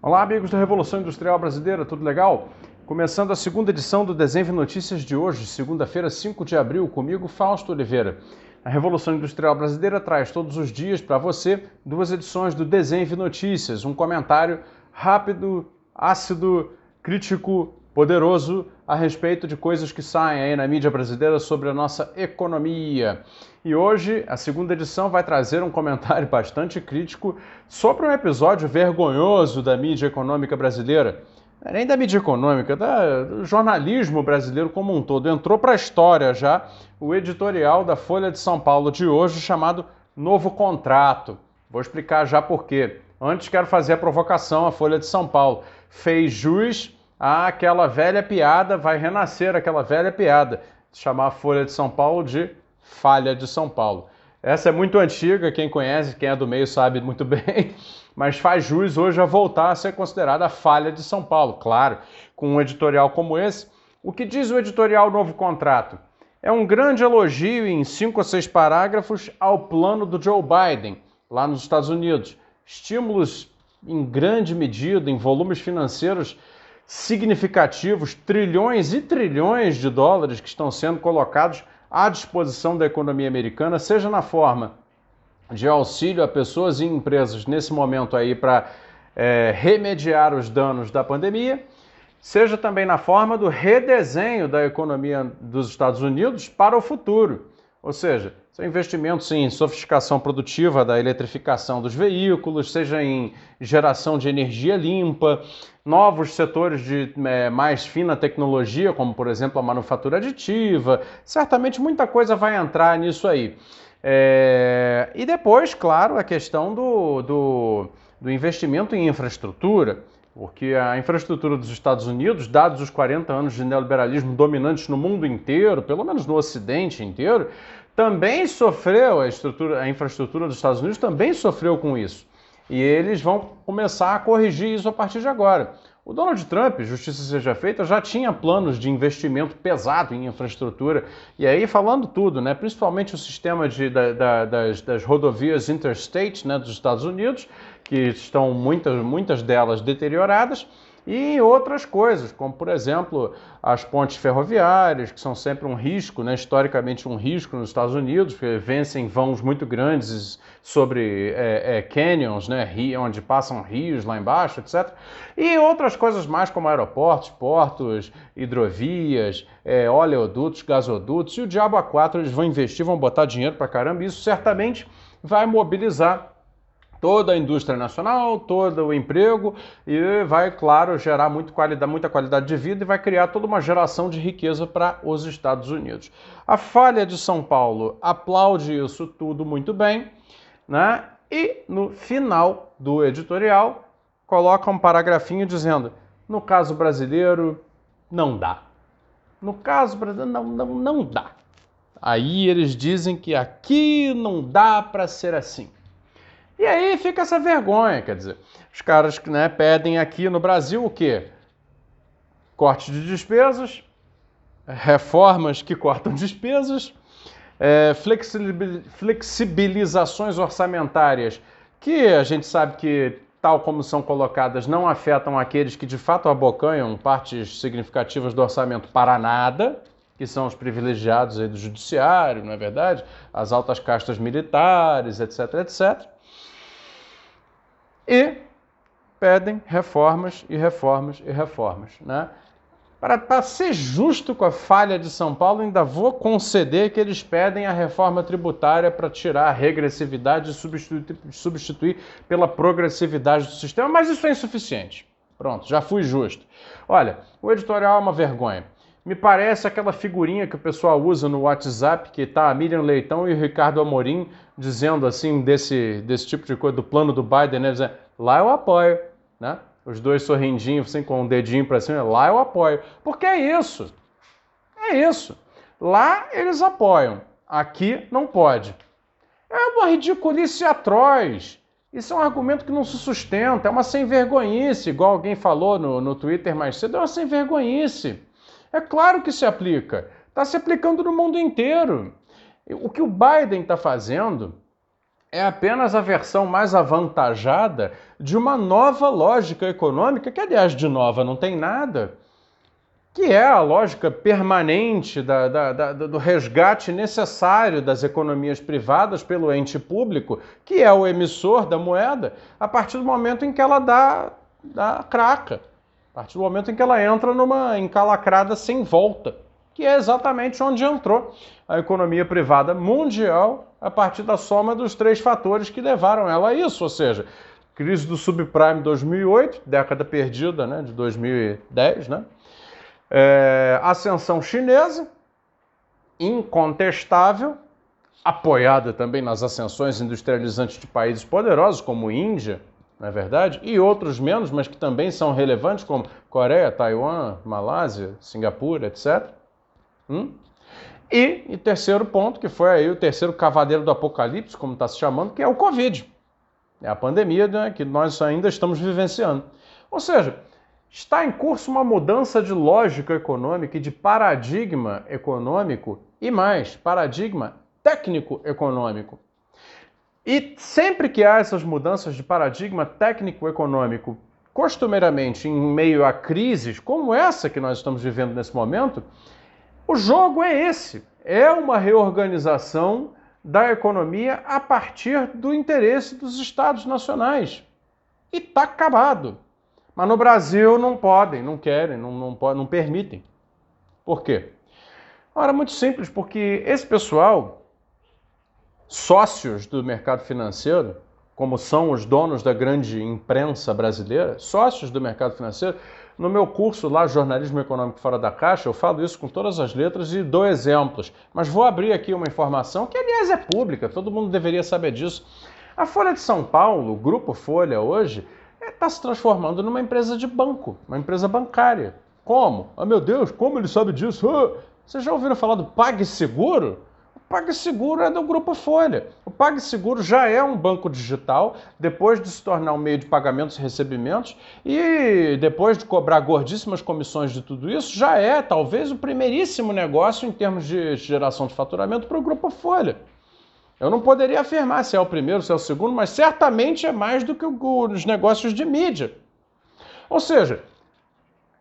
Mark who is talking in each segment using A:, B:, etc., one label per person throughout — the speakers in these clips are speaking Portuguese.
A: Olá, amigos da Revolução Industrial Brasileira, tudo legal? Começando a segunda edição do Desenve Notícias de hoje, segunda-feira, 5 de abril, comigo, Fausto Oliveira. A Revolução Industrial Brasileira traz todos os dias para você duas edições do Desenve Notícias, um comentário rápido, ácido, crítico, poderoso a respeito de coisas que saem aí na mídia brasileira sobre a nossa economia. E hoje, a segunda edição vai trazer um comentário bastante crítico sobre um episódio vergonhoso da mídia econômica brasileira. Nem da mídia econômica, do jornalismo brasileiro como um todo. Entrou para a história já o editorial da Folha de São Paulo de hoje chamado Novo Contrato. Vou explicar já por quê. Antes quero fazer a provocação à Folha de São Paulo. Fez jus àquela velha piada, vai renascer aquela velha piada, de chamar a Folha de São Paulo de Falha de São Paulo. Essa é muito antiga, quem conhece, quem é do meio sabe muito bem, mas faz jus hoje a voltar a ser considerada a Falha de São Paulo. Claro, com um editorial como esse. O que diz o editorial Novo Contrato? É um grande elogio em 5 ou 6 parágrafos ao plano do Joe Biden, lá nos Estados Unidos. Estímulos em grande medida, em volumes financeiros significativos, trilhões e trilhões de dólares que estão sendo colocados à disposição da economia americana, seja na forma de auxílio a pessoas e empresas nesse momento aí para remediar os danos da pandemia, seja também na forma do redesenho da economia dos Estados Unidos para o futuro. Ou seja, são investimentos em sofisticação produtiva da eletrificação dos veículos, seja em geração de energia limpa, novos setores de mais fina tecnologia, como por exemplo a manufatura aditiva. Certamente muita coisa vai entrar nisso aí. E depois, claro, a questão do investimento em infraestrutura, porque a infraestrutura dos Estados Unidos, dados os 40 anos de neoliberalismo dominantes no mundo inteiro, pelo menos no Ocidente inteiro, também sofreu, a infraestrutura dos Estados Unidos também sofreu com isso. E eles vão começar a corrigir isso a partir de agora. O Donald Trump, justiça seja feita, já tinha planos de investimento pesado em infraestrutura. E aí falando tudo, né, principalmente o sistema das rodovias interstate, né, dos Estados Unidos, que estão muitas delas deterioradas, e outras coisas, como por exemplo as pontes ferroviárias, que são sempre um risco, né, historicamente um risco nos Estados Unidos, porque vencem vãos muito grandes sobre canyons, né, onde passam rios lá embaixo, etc. E outras coisas mais como aeroportos, portos, hidrovias, oleodutos, gasodutos, e o diabo a quatro. Eles vão investir, vão botar dinheiro pra caramba, e isso certamente vai mobilizar toda a indústria nacional, todo o emprego, e vai, claro, gerar muita qualidade de vida e vai criar toda uma geração de riqueza para os Estados Unidos. A Folha de São Paulo aplaude isso tudo muito bem, né? E no final do editorial coloca um paragrafinho dizendo: no caso brasileiro, não dá. No caso brasileiro, não dá. Aí eles dizem que aqui não dá para ser assim. E aí fica essa vergonha, quer dizer, os caras, né, pedem aqui no Brasil o quê? Corte de despesas, reformas que cortam despesas, flexibilizações orçamentárias que a gente sabe que, tal como são colocadas, não afetam aqueles que de fato abocanham partes significativas do orçamento para nada, que são os privilegiados aí do judiciário, não é verdade? As altas castas militares, etc, etc. E pedem reformas e reformas e reformas, né? Para ser justo com a Folha de São Paulo, ainda vou conceder que eles pedem a reforma tributária para tirar a regressividade e substituir pela progressividade do sistema, mas isso é insuficiente. Pronto, já fui justo. Olha, o editorial é uma vergonha. Me parece aquela figurinha que o pessoal usa no WhatsApp, que tá a Miriam Leitão e o Ricardo Amorim dizendo assim, desse tipo de coisa, do plano do Biden, né? Dizendo, lá eu apoio, né? Os dois sorrindinhos, assim, com um dedinho para cima, lá eu apoio. Porque é isso. É isso. Lá eles apoiam, aqui não pode. É uma ridiculice atroz. Isso é um argumento que não se sustenta, é uma sem-vergonhice, igual alguém falou no Twitter mais cedo, é uma sem-vergonhice. É claro que se aplica. Está se aplicando no mundo inteiro. O que o Biden está fazendo é apenas a versão mais avantajada de uma nova lógica econômica, que aliás de nova não tem nada, que é a lógica permanente do resgate necessário das economias privadas pelo ente público, que é o emissor da moeda, a partir do momento em que ela dá craca, a partir do momento em que ela entra numa encalacrada sem volta, que é exatamente onde entrou a economia privada mundial a partir da soma dos três fatores que levaram ela a isso, ou seja, crise do subprime 2008, década perdida, né, de 2010, né? Ascensão chinesa, incontestável, apoiada também nas ascensões industrializantes de países poderosos, como Índia, não é verdade? E outros menos, mas que também são relevantes, como Coreia, Taiwan, Malásia, Singapura, etc. E terceiro ponto, que foi aí o terceiro cavaleiro do apocalipse, como está se chamando, que é o Covid. É a pandemia, né, que nós ainda estamos vivenciando. Ou seja, está em curso uma mudança de lógica econômica e de paradigma econômico e mais, paradigma técnico-econômico. E sempre que há essas mudanças de paradigma técnico-econômico, costumeiramente em meio a crises como essa que nós estamos vivendo nesse momento, o jogo é esse, é uma reorganização da economia a partir do interesse dos Estados nacionais. E está acabado. Mas no Brasil não podem, não querem, não permitem. Por quê? Ora, muito simples, porque esse pessoal, sócios do mercado financeiro, como são os donos da grande imprensa brasileira, sócios do mercado financeiro, no meu curso lá, Jornalismo Econômico Fora da Caixa, eu falo isso com todas as letras e dou exemplos. Mas vou abrir aqui uma informação que, aliás, é pública, todo mundo deveria saber disso. A Folha de São Paulo, o Grupo Folha hoje, está se transformando numa empresa de banco, uma empresa bancária. Como? Ah, meu Deus, como ele sabe disso? Vocês já ouviram falar do PagSeguro? O PagSeguro é do Grupo Folha. O PagSeguro já é um banco digital, depois de se tornar um meio de pagamentos e recebimentos, e depois de cobrar gordíssimas comissões de tudo isso, já é talvez o primeiríssimo negócio em termos de geração de faturamento para o Grupo Folha. Eu não poderia afirmar se é o primeiro, se é o segundo, mas certamente é mais do que os negócios de mídia. Ou seja,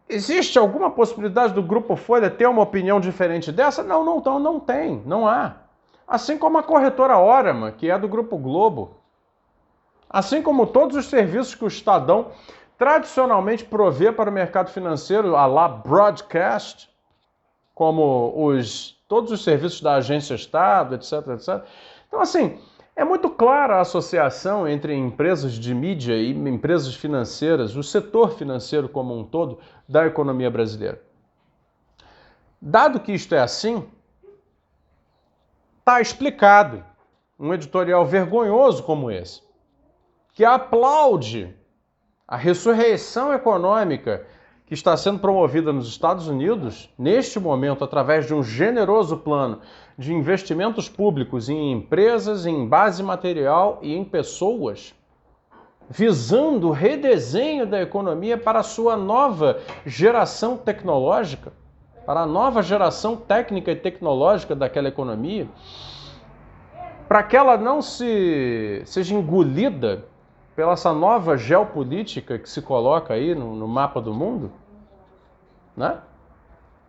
A: existe alguma possibilidade do Grupo Folha ter uma opinião diferente dessa? Não tem, não há. Assim como a corretora Orama, que é do Grupo Globo. Assim como todos os serviços que o Estadão tradicionalmente provê para o mercado financeiro, a la broadcast, como todos os serviços da Agência Estado, etc, etc. Então, assim, é muito clara a associação entre empresas de mídia e empresas financeiras, o setor financeiro como um todo da economia brasileira. Dado que isto é assim, está explicado um editorial vergonhoso como esse, que aplaude a ressurreição econômica que está sendo promovida nos Estados Unidos, neste momento, através de um generoso plano de investimentos públicos em empresas, em base material e em pessoas, visando o redesenho da economia para a sua nova geração tecnológica, para a nova geração técnica e tecnológica daquela economia, para que ela não seja engolida pela essa nova geopolítica que se coloca aí no mapa do mundo, né?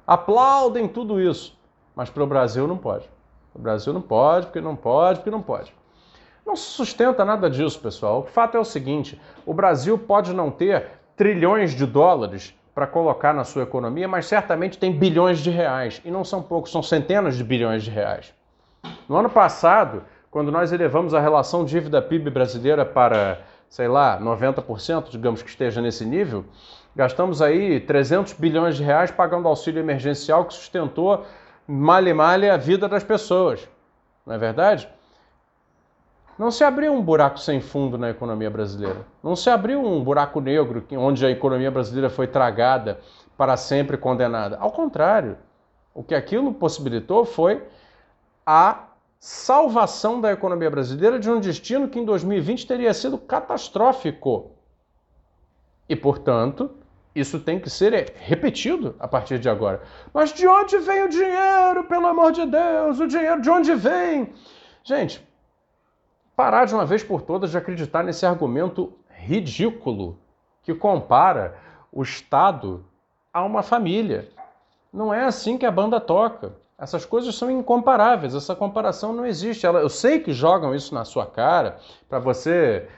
A: Aplaudem tudo isso, mas para o Brasil não pode. O Brasil não pode, porque não pode, porque não pode. Não se sustenta nada disso, pessoal. O fato é o seguinte, o Brasil pode não ter trilhões de dólares para colocar na sua economia, mas certamente tem bilhões de reais. E não são poucos, são centenas de bilhões de reais. No ano passado, quando nós elevamos a relação dívida-PIB brasileira para, sei lá, 90%, digamos que esteja nesse nível, gastamos aí 300 bilhões de reais pagando auxílio emergencial que sustentou malhe a vida das pessoas. Não é verdade? Não se abriu um buraco sem fundo na economia brasileira. Não se abriu um buraco negro onde a economia brasileira foi tragada para sempre condenada. Ao contrário, o que aquilo possibilitou foi a salvação da economia brasileira de um destino que em 2020 teria sido catastrófico. E, portanto, isso tem que ser repetido a partir de agora. Mas de onde vem o dinheiro, pelo amor de Deus? O dinheiro de onde vem? Gente, parar de uma vez por todas de acreditar nesse argumento ridículo que compara o Estado a uma família. Não é assim que a banda toca. Essas coisas são incomparáveis, essa comparação não existe. Eu sei que jogam isso na sua cara para você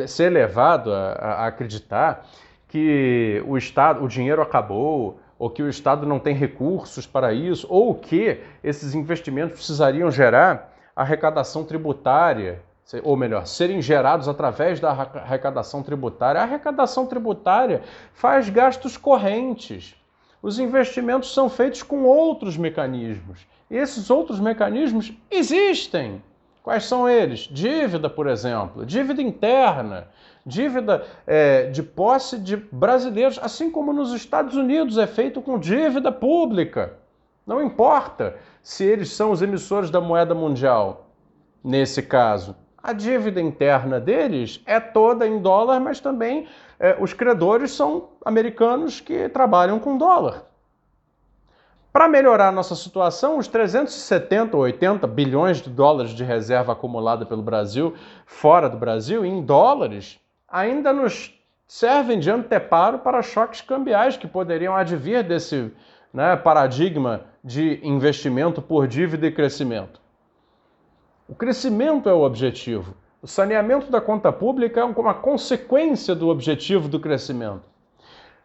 A: ser levado a acreditar que o Estado, o dinheiro acabou, ou que o Estado não tem recursos para isso, ou que esses investimentos precisariam gerar arrecadação tributária, ou melhor, serem gerados através da arrecadação tributária. A arrecadação tributária faz gastos correntes. Os investimentos são feitos com outros mecanismos. E esses outros mecanismos existem. Quais são eles? Dívida, por exemplo, dívida interna, dívida de posse de brasileiros, assim como nos Estados Unidos é feito com dívida pública. Não importa se eles são os emissores da moeda mundial. Nesse caso, a dívida interna deles é toda em dólar, mas também os credores são americanos que trabalham com dólar. Para melhorar a nossa situação, os 370 ou 80 bilhões de dólares de reserva acumulada pelo Brasil, fora do Brasil, em dólares, ainda nos servem de anteparo para choques cambiais que poderiam advir desse paradigma de investimento por dívida e crescimento. O crescimento é o objetivo. O saneamento da conta pública é uma consequência do objetivo do crescimento.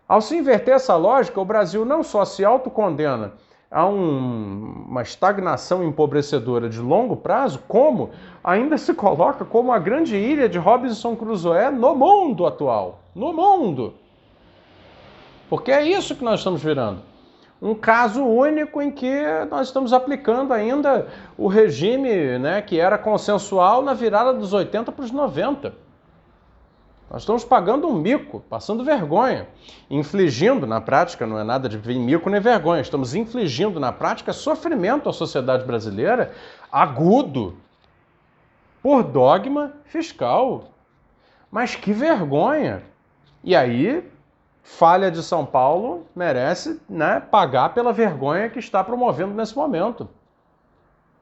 A: Ao se inverter essa lógica, o Brasil não só se autocondena a uma estagnação empobrecedora de longo prazo, como ainda se coloca como a grande ilha de Robinson Crusoe no mundo atual. No mundo! Porque é isso que nós estamos virando. Um caso único em que nós estamos aplicando ainda o regime que era consensual na virada dos 80 para os 90. Nós estamos pagando um mico, passando vergonha, infligindo na prática, não é nada de mico nem vergonha, estamos infligindo na prática sofrimento à sociedade brasileira agudo por dogma fiscal. Mas que vergonha! E aí, falha de São Paulo merece pagar pela vergonha que está promovendo nesse momento.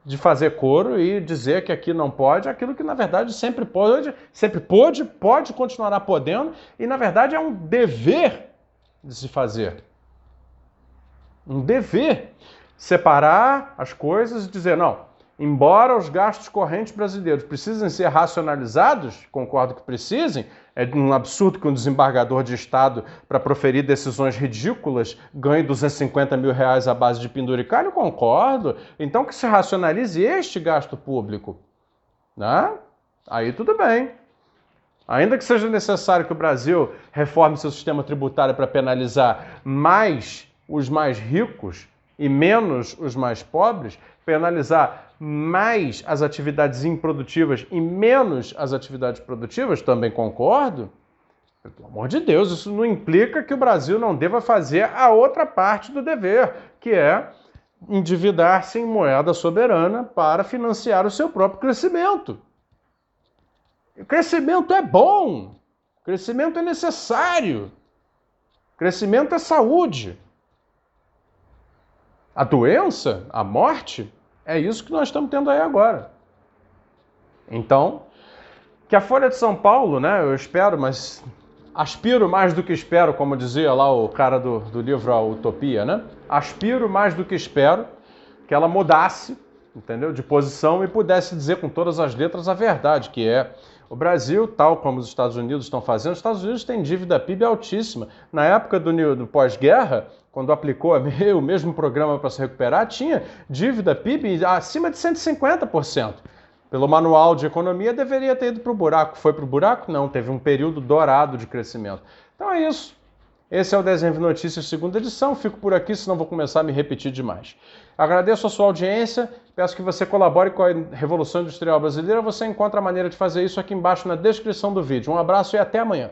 A: De fazer coro e dizer que aqui não pode, aquilo que na verdade sempre pôde, pode continuar podendo, e na verdade é um dever de se fazer. Um dever. Separar as coisas e dizer, não, embora os gastos correntes brasileiros precisem ser racionalizados, concordo que precisem, é um absurdo que um desembargador de Estado, para proferir decisões ridículas, ganhe R$250 mil à base de penduricalho, concordo. Então que se racionalize este gasto público. Aí tudo bem. Ainda que seja necessário que o Brasil reforme seu sistema tributário para penalizar mais os mais ricos e menos os mais pobres, penalizar mais as atividades improdutivas e menos as atividades produtivas, também concordo. Pelo amor de Deus, isso não implica que o Brasil não deva fazer a outra parte do dever, que é endividar-se em moeda soberana para financiar o seu próprio crescimento. O crescimento é bom, o crescimento é necessário, o crescimento é saúde. A doença, a morte, é isso que nós estamos tendo aí agora. Então, que a Folha de São Paulo, eu espero, mas aspiro mais do que espero, como dizia lá o cara do livro A Utopia, Aspiro mais do que espero que ela mudasse, entendeu, de posição e pudesse dizer com todas as letras a verdade, que é o Brasil, tal como os Estados Unidos estão fazendo. Os Estados Unidos têm dívida PIB altíssima. Na época do pós-guerra, quando aplicou o mesmo programa para se recuperar, tinha dívida PIB acima de 150%. Pelo manual de economia, deveria ter ido para o buraco. Foi para o buraco? Não, teve um período dourado de crescimento. Então é isso. Esse é o Desenvolve Notícias, segunda edição. Fico por aqui, senão vou começar a me repetir demais. Agradeço a sua audiência, peço que você colabore com a Revolução Industrial Brasileira. Você encontra a maneira de fazer isso aqui embaixo na descrição do vídeo. Um abraço e até amanhã.